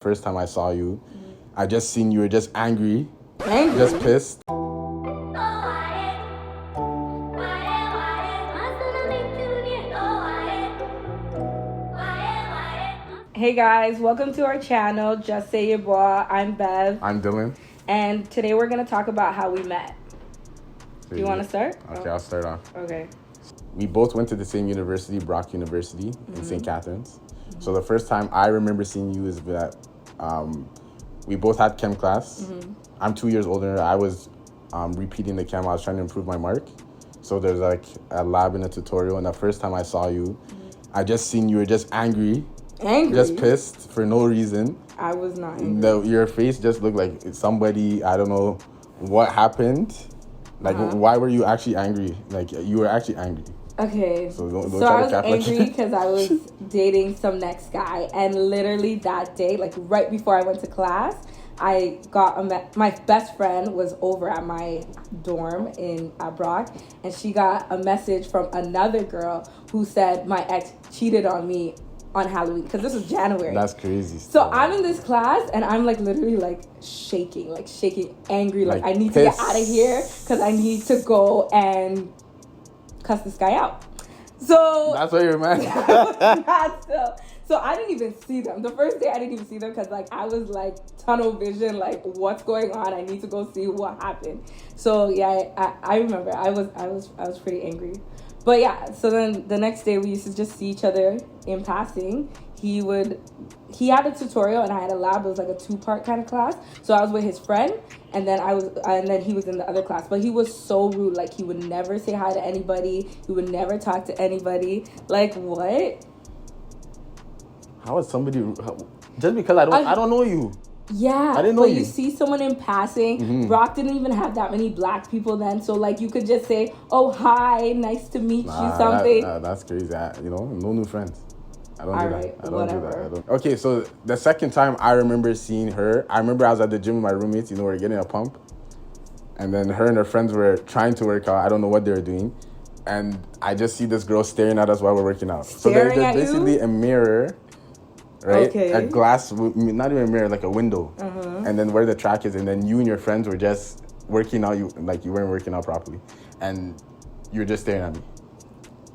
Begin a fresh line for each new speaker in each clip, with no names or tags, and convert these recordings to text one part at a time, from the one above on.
First time I saw you, I just seen you were just angry,
Angry?
just pissed.
Hey guys, welcome to our channel, JustSayYeboah. I'm Bev.
I'm Dylan.
And today we're going to talk about how we met. Do you want to start?
Okay, I'll start off.
Okay.
We both went to the same university, Brock University in St. Catharines. So the first time I remember seeing you is that we both had chem class. I'm 2 years older. I was repeating the chem. I was trying to improve my mark. So there's like a lab and a tutorial. And the first time I saw you, I just seen you were just angry.
Angry?
Just pissed for no reason.
I was not angry.
Your face just looked like somebody, I don't know what happened. Like, why were you actually angry? Like, you were actually angry.
Okay,
so don't
I
try
was
to cap
angry because I was dating some next guy, and literally that day, like right before I went to class, I got my best friend was over at my dorm in Brock, and she got a message from another girl who said my ex cheated on me on Halloween, because this was January.
That's crazy.
So I'm in this class, and I'm like literally like shaking, angry, like I need to get out of here because I need to go and cuss this guy out. So
that's what you're mad.
So I didn't even see them. The first day I didn't even see them because like I was like tunnel vision, like what's going on? I need to go see what happened. So yeah, I remember I was pretty angry. But yeah, so then the next day we used to just see each other in passing. He had a tutorial and I had a lab. It was like a 2-part kind of class. So I was with his friend, and then he was in the other class. But he was so rude. Like, he would never say hi to anybody. He would never talk to anybody. Like, what?
How is somebody just because I don't know you?
Yeah,
I didn't know you.
You see someone in passing. Brock didn't even have that many black people then, so like you could just say, "Oh, hi, nice to meet you," something.
That's crazy. No new friends. I don't do that. I don't
whatever.
do that. Okay, so the second time I remember seeing her, I remember I was at the gym with my roommates. We were getting a pump, and then her and her friends were trying to work out. I don't know what they were doing, and I just see this girl staring at us while we're working out. So there's basically a mirror. Right?
Okay.
A glass, not even a mirror, like a window. And then where the track is, and then you and your friends were just working out. You weren't working out properly, and you were just staring at me.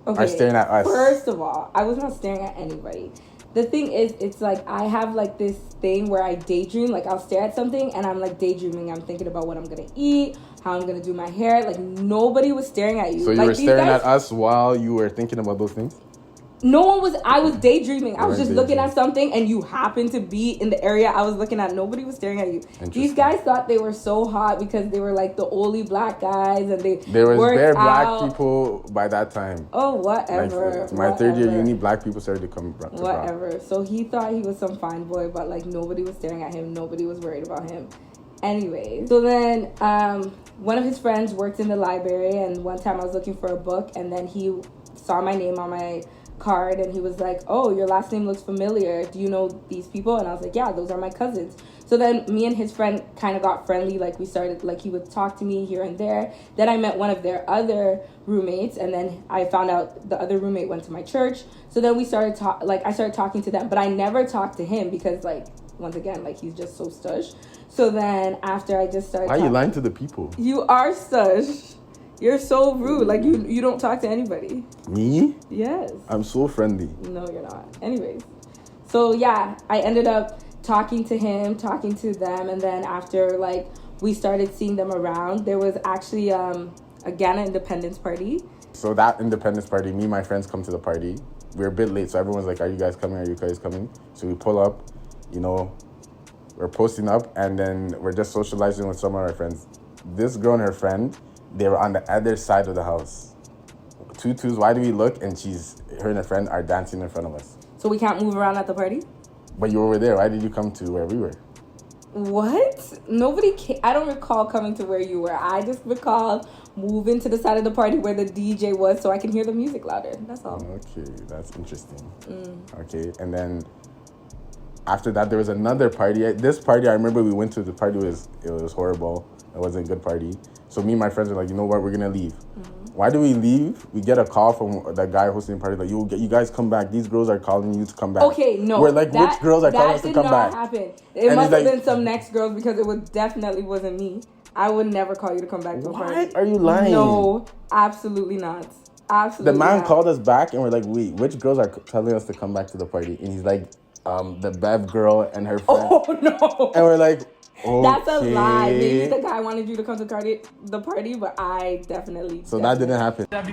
Okay.
Or staring at us.
First of all, I was not staring at anybody. The thing is, it's like I have like this thing where I daydream. Like I'll stare at something and I'm like daydreaming. I'm thinking about what I'm gonna eat, how I'm gonna do my hair. Like nobody was staring at you.
So you were staring at us while you were thinking about those things?
No one was. I was daydreaming. I was just looking at something, and you happened to be in the area I was looking at. Nobody was staring at you. These guys thought they were so hot because they were like the only black guys, and
there was
worked
bare black
out.
people by that time.
Oh, whatever.
My third year uni, black people started to come.
Whatever. So he thought he was some fine boy, but like nobody was staring at him. Nobody was worried about him. Anyway, so then one of his friends worked in the library, and one time I was looking for a book, and then he saw my name on my card, and he was like, "Oh, your last name looks familiar. Do you know these people?" And I was like, "Yeah, those are my cousins." So then me and his friend kind of got friendly. Like we started, like he would talk to me here and there. Then I met one of their other roommates, and then I found out the other roommate went to my church. So then we started I started talking to them, but I never talked to him because like once again, like he's just so stush. So then after I just started,
why are you lying to the people?
You are stush. You're so rude. Like, you don't talk to anybody.
Me?
Yes.
I'm so friendly.
No, you're not. Anyways. So, yeah, I ended up talking to him, talking to them. And then after, like, we started seeing them around, there was actually a Ghana independence party.
So that independence party, me and my friends come to the party. We're a bit late, so everyone's like, "Are you guys coming? Are you guys coming?" So we pull up, we're posting up, and then we're just socializing with some of our friends. This girl and her friend, they were on the other side of the house. Tutus, why do we look? And her and her friend are dancing in front of us.
So we can't move around at the party?
But you were over there. Why did you come to where we were?
What? Nobody I don't recall coming to where you were. I just recall moving to the side of the party where the DJ was so I can hear the music louder. That's all.
Okay, that's interesting. Okay, and then after that, there was another party. This party, I remember we went to. The party it was horrible. It wasn't a good party. So me and my friends were like, "You know what? We're gonna leave." Why do we leave? We get a call from that guy hosting the party, like, you guys come back. These girls are calling you to come back.
Okay, no.
We're like, which girls are calling us to come back?
That did not happen. It must have been some next girls because it definitely wasn't me. I would never call you to come back to a party.
Why are you lying?
No, absolutely not. Absolutely
The man
not.
called us back and we're like, wait, which girls are telling us to come back to the party? And he's like, the Bev girl and her friend.
Oh, no.
And we're like, okay.
That's a lie. Maybe the guy wanted you to come to the party, but I definitely.
So that didn't happen.
That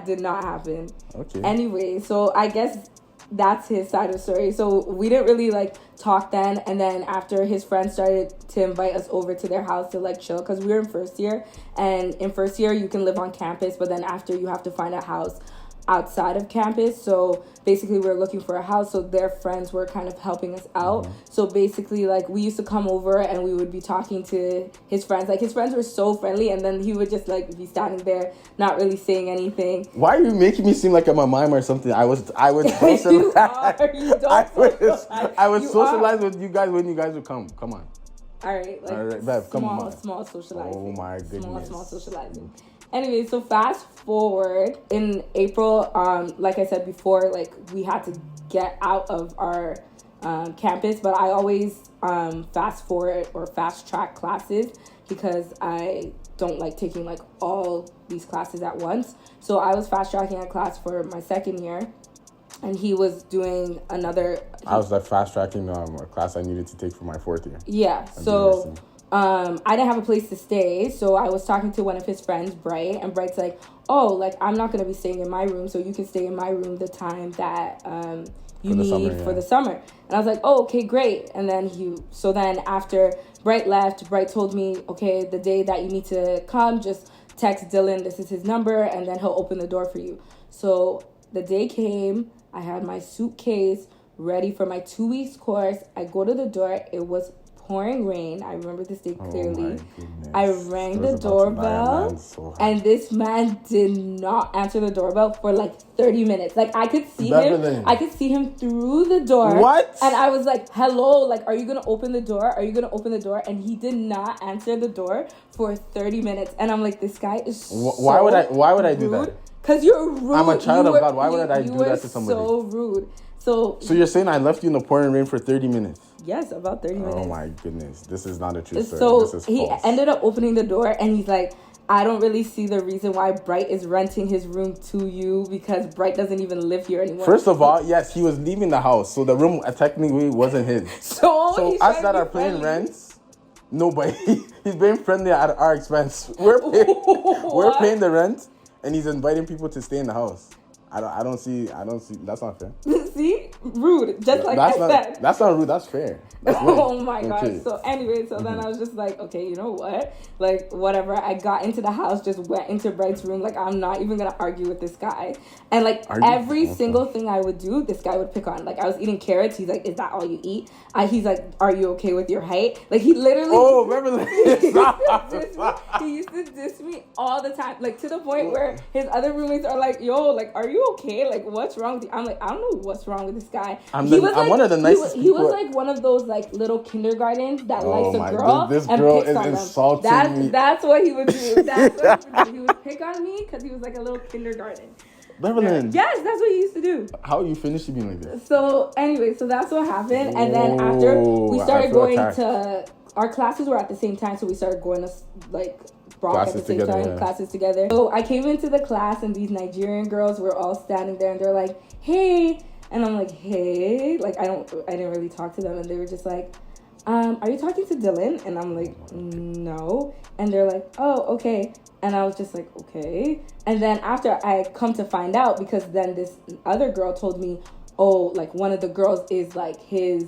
did not happen.
Okay.
Anyway, so I guess that's his side of the story. So we didn't really like talk then, and then after his friends started to invite us over to their house to like chill, because we were in first year, and in first year you can live on campus, but then after you have to find a house outside of campus. So basically we were looking for a house, so their friends were kind of helping us out. So basically, like, we used to come over and we would be talking to his friends. Like, his friends were so friendly, and then he would just like be standing there not really saying anything.
Why are you making me seem like I'm a mime or something? I would socialize.
You are. You don't
I would socialize with you guys when you guys would come. Come on.
All right, like,
all right, Bev, come on.
Small socializing.
Oh my goodness.
Small socializing. Anyway, so fast forward in April, like I said before, like, we had to get out of our campus, but I always fast forward or fast track classes because I don't like taking like all these classes at once. So I was fast tracking a class for my second year, and he was doing another.
I was like fast tracking a class I needed to take for my fourth year.
Yeah, so. I didn't have a place to stay, so I was talking to one of his friends, Bright, and Bright's like, oh, like, I'm not going to be staying in my room, so you can stay in my room the time that you need for the summer. And I was like, oh, okay, great. And then then after Bright left, Bright told me, okay, the day that you need to come, just text Dylan, this is his number, and then he'll open the door for you. So the day came, I had my suitcase ready for my 2 weeks course. I go to the door, it was pouring rain. I remember this day clearly. I rang the doorbell, and this man did not answer the doorbell for like 30 minutes. Like, I could see him. I could see him through the door.
What?
And I was like, hello, like, are you gonna open the door? Are you gonna open the door? And he did not answer the door for 30 minutes. And I'm like, this guy is
why would I do that?
Because you're rude.
I'm a child of God. Why would I do that to somebody?
So rude. So
you're saying I left you in the pouring rain for 30 minutes?
Yes, about 30 minutes.
Oh my goodness. This is not a true story.
So
this is
he
false.
ended up opening the door, and he's like, I don't really see the reason why Bright is renting his room to you, because Bright doesn't even live here anymore.
First of all, yes, he was leaving the house, so the room technically wasn't his.
So
us that are paying rents, nobody. He's being friendly at our expense. We're paying the rent, and he's inviting people to stay in the house. I don't see. That's not fair.
See, rude. Just like I said.
That's not rude. That's fair. That's
oh my god. So anyway, then I was just like, okay, you know what? Like, whatever. I got into the house, just went into Bright's room. Like, I'm not even gonna argue with this guy. And like every single thing I would do, this guy would pick on. Like, I was eating carrots. He's like, "Is that all you eat?" He's like, "Are you okay with your height?" Like, he literally.
Oh, remember
he used to diss me all the time. Like, to the point where his other roommates are like, "Yo, like, are you okay? Like, what's wrong with you?" I'm like, I don't know what's wrong with this guy.
I'm one of the nicest people.
He was like one of those like little kindergartens that likes a girl
this
and
girl
picks
is
on
insulting
them.
me.
That's what he would do. That's what he would do. He would pick on me because he was like a little kindergarten.
Beverland.
Yes, that's what he used to do.
How you finished being like this?
So anyway, so that's what happened. And then after we started going to our classes were at the same time, so we started going to like classes at the same time, classes together. So I came into the class, and these Nigerian girls were all standing there, and they're like, "Hey," and I'm like, "Hey," like I didn't really talk to them, and they were just like, "Are you talking to Dylan?" And I'm like, "No," and they're like, "Oh, okay," and I was just like, "Okay," and then after I come to find out, because then this other girl told me, "Oh, like one of the girls is like his."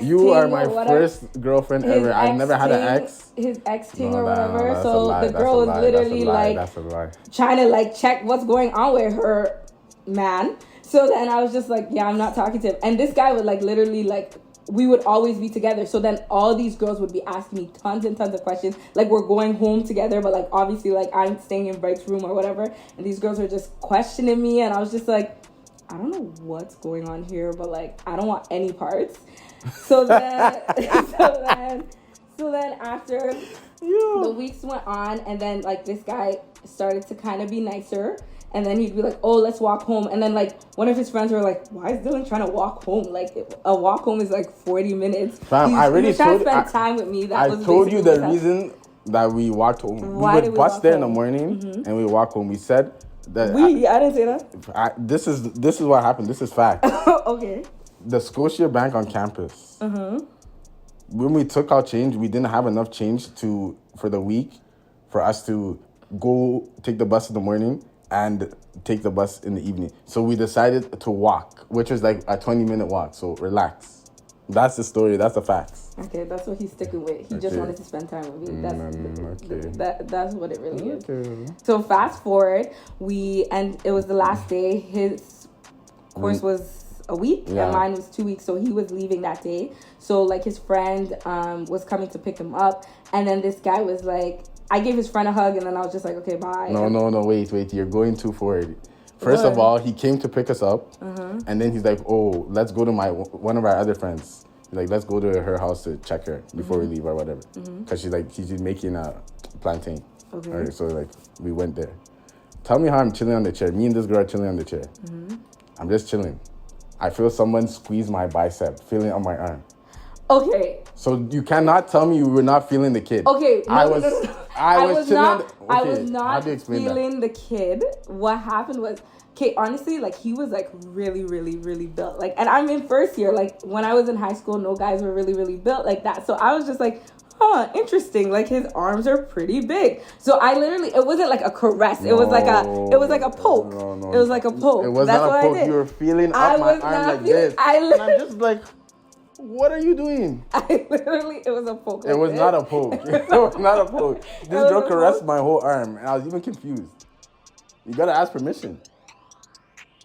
You are my first girlfriend ever. I've never had an ex.
His ex ting or whatever. So the girl was literally like trying to like check what's going on with her man. So then I was just like, yeah, I'm not talking to him. And this guy would like literally like, we would always be together. So then all these girls would be asking me tons and tons of questions. Like, we're going home together, but like obviously like I'm staying in Bright's room or whatever. And these girls were just questioning me, and I was just like, I don't know what's going on here, but like I don't want any parts. So then, so then after the weeks went on, and then like this guy started to kind of be nicer. And then he'd be like, oh, let's walk home. And then, like, one of his friends were like, why is Dylan trying to walk home? Like, a walk home is, like, 40 minutes.
Fam, I already
told you. Time with me.
I told you the reason that we walked home.
Why
we would bus there in the morning, and we walk home. We said that...
I didn't say that.
This is what happened. This is fact.
Okay.
The Scotia Bank on campus. When we took our change, we didn't have enough change for the week for us to go take the bus in the morning and take the bus in the evening. So we decided to walk, which was like a 20-minute walk. So relax. That's the story. That's the facts.
Okay, that's what he's sticking with. He just wanted to spend time with me. That's what it really is. So fast forward, it was the last day. His course was a week and mine was 2 weeks. So he was leaving that day. So like his friend was coming to pick him up. And then this guy was like, I gave his friend a hug, and then I was just like, okay, bye.
No, wait. You're going too forward. First of all, he came to pick us up, and then he's like, oh, let's go to one of our other friends. He's like, let's go to her house to check her before we leave or whatever. Because she's making a plantain. Okay. Right, so, like, we went there. Tell me how I'm chilling on the chair. Me and this girl are chilling on the chair. I'm just chilling. I feel someone squeeze my bicep, feeling on my arm.
Okay.
So you cannot tell me you were not feeling the kid.
Okay.
I was
not feeling the kid. What happened was, okay, honestly, like he was like really, really, really built. Like, and I'm in first year. Like when I was in high school, no guys were really, really built like that. So I was just like, interesting. Like his arms are pretty big. So I literally, it wasn't like a caress. It was like a poke. No. It was like a poke.
It was not a poke. You were feeling up my arm like this. And I'm just like, what are you doing?
It was a poke.
It was not a poke. It was not a poke. This girl caressed my whole arm, and I was even confused. You gotta ask permission.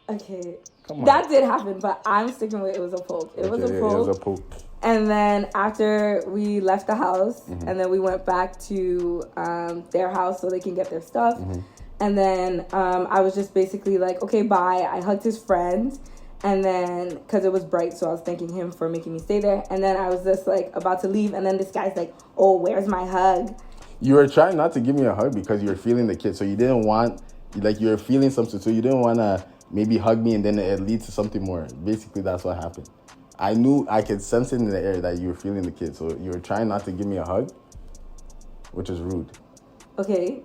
Okay. Come on. That did happen, but I'm sticking with it was a poke. It was a poke. And then after we left the house, and then we went back to their house so they can get their stuff. And then I was just basically like, okay, bye. I hugged his friend. And then, because it was bright, so I was thanking him for making me stay there. And then I was just, like, about to leave. And then this guy's like, oh, where's my hug?
You were trying not to give me a hug because you were feeling the kid. So you didn't want, like, you were feeling something. So you didn't want to maybe hug me and then it leads to something more. Basically, that's what happened. I knew, I could sense it in the air that you were feeling the kid. So you were trying not to give me a hug, which is rude.
Okay.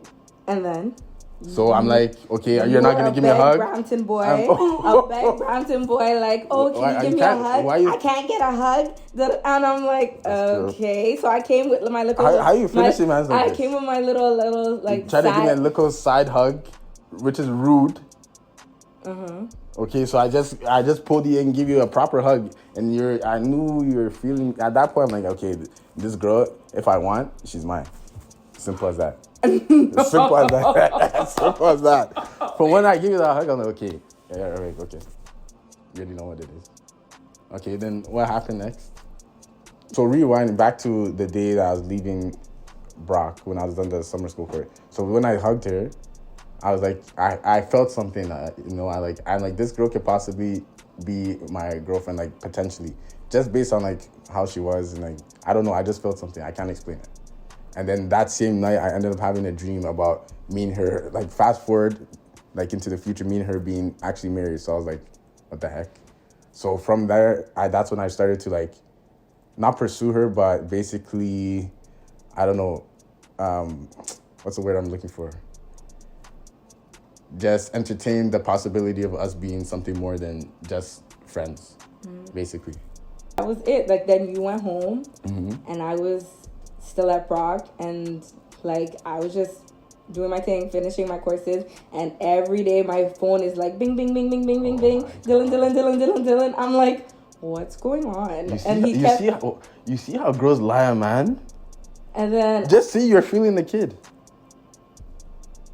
And then?
So I'm like, okay, you're not going to give me a hug?
Brampton boy. A big Brampton boy, like, oh, can you give me a hug? I can't get a hug. And I'm like, okay. So I came with my little...
How you finishing, man?
I came with my little like,
you tried to give me a little side hug, which is rude. Okay, so I just pulled you and give you a proper hug. And I knew you were feeling... At that point, I'm like, okay, this girl, if I want, she's mine. Simple as that. Simple as that. Simple as that. But when I give you that hug, I'm like, okay. Yeah, right, okay. You already know what it is. Okay, then what happened next? So rewinding back to the day that I was leaving Brock when I was done the summer school court. So when I hugged her, I was like, I felt something that, I'm like, this girl could possibly be my girlfriend, like potentially. Just based on like how she was and like, I don't know, I just felt something. I can't explain it. And then that same night, I ended up having a dream about me and her, like fast forward, like into the future, me and her being actually married. So I was like, what the heck? So from there, that's when I started to like, not pursue her, but basically, I don't know, what's the word I'm looking for? Just entertain the possibility of us being something more than just friends, basically.
That was it. Like then you went home and I was still at Brock, and like I was just doing my thing, finishing my courses, and every day my phone is like bing bing bing bing bing bing bing, Dylan. I'm like, what's going on?
You see how girls lie, man.
And then
just see you're feeling the kid.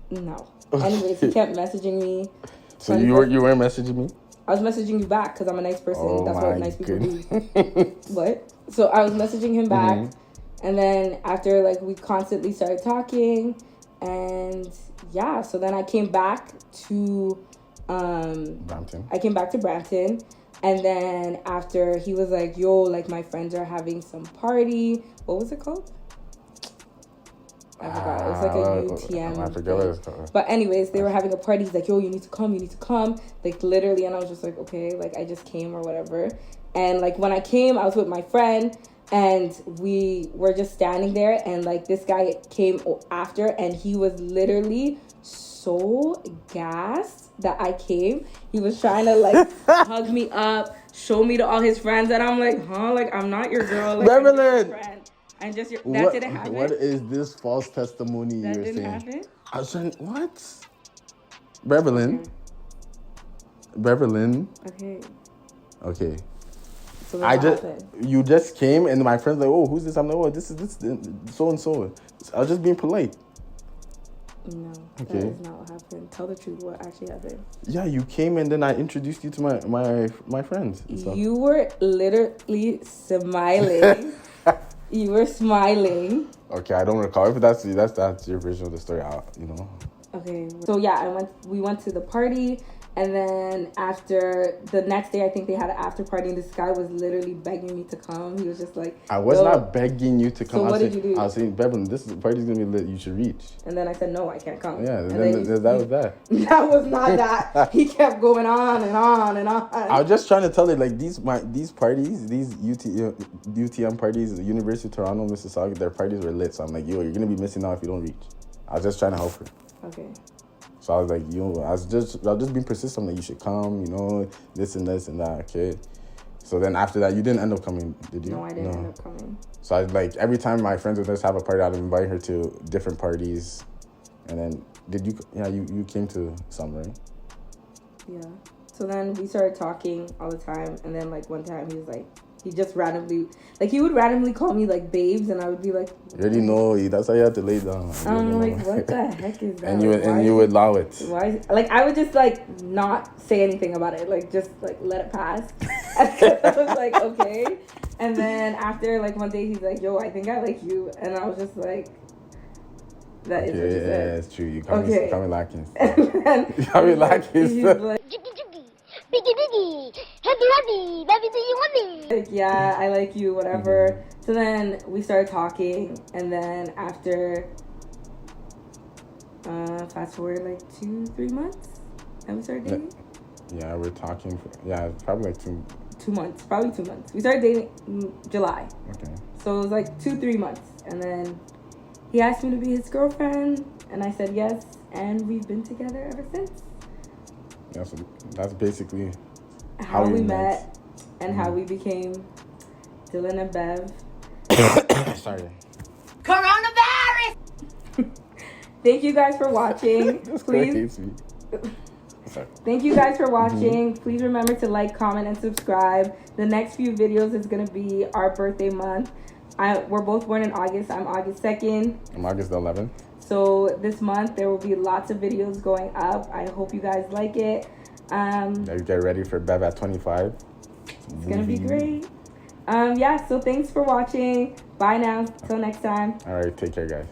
No. Anyways, he kept messaging me.
So you weren't messaging me?
I was messaging you back because I'm a nice person. That's what nice people do. What? So I was messaging him back. And then after, like, we constantly started talking. And, yeah, so then I came back to
Brampton.
I came back to Brampton. And then after, he was like, yo, like, my friends are having some party. What was it called? I forgot. It was like a UTM.
I forget what it was called.
But anyways, they were having a party. He's like, yo, you need to come. Like, literally. And I was just like, okay. Like, I just came or whatever. And, like, when I came, I was with my friend. And we were just standing there. And, like, this guy came after. And he was literally so gassed that I came. He was trying to, like, hug me up, show me to all his friends. And I'm like, huh? Like, I'm not your girl. Like, I'm your friend. And just that didn't happen.
What is this false testimony
that
you're saying?
That didn't happen?
I was saying, what? Beverlyn. Okay. So you just came and my friends like, oh, who's this? I'm like, oh, this is so and so. I was just being polite.
No, that is not what happened. Tell the truth. What actually happened?
Yeah, you came and then I introduced you to my friends.
You were literally smiling. You were smiling.
Okay, I don't recall. If that's your version of the story,
Okay, so yeah, we went to the party, and then after the next day, I think they had an after party, and this guy was literally begging me to come. He was just like,
I was not begging you to come.
So what did you do?
I was saying, Bevan, this party's gonna be lit. You should reach.
And then I said, no, I can't come.
Yeah, that was that.
That was not that. He kept going on and on and on.
I was just trying to tell you, like, these parties, these UTM parties, the University of Toronto, Mississauga, their parties were lit. So I'm like, yo, you're gonna be missing out if you don't reach. I was just trying to help her.
Okay.
So I was like, I was just being persistent that you should come, this and that, okay? So then after that, you didn't end up coming, did you?
No, I didn't end up coming.
So I like, every time my friends would just have a party, I'd invite her to different parties. And then, you came to some, right?
Yeah. So then we started talking all the time. And then, like, one time he was like, he just randomly, like, he would randomly call me, like, babes, and I would be like,
you already know, that's how you have to lay down.
I'm like, what the heck is that?
And you would allow it.
Why? Like, I would just, like, not say anything about it. Like, just, like, let it pass. I was like, okay. And then after, like, one day, he's like, yo, I think I like you. And I was just like, that is what you said.
Yeah, it's true. You come in lacking.
You
come in lacking.
He's like, like, yeah, I like you, whatever. Mm-hmm. So then we started talking, and then after fast forward like 2-3 months, and we started dating.
Yeah, we're talking probably like 2
months, probably 2 months. We started dating in July.
Okay.
So it was like 2-3 months, and then he asked me to be his girlfriend, and I said yes, and we've been together ever since.
Yeah, so that's basically
how we met and how we became Dylan and Bev.
Sorry.
Coronavirus!
Thank you guys for watching. Please. Thank you guys for watching. Mm-hmm. Please remember to like, comment, and subscribe. The next few videos is going to be our birthday month. We're both born in August. I'm August 2nd.
I'm August 11th.
So this month there will be lots of videos going up. I hope you guys like it.
Get ready for Bev at 25.
It's gonna be great. So thanks for watching. Bye now. Till next time.
All right, take care, guys.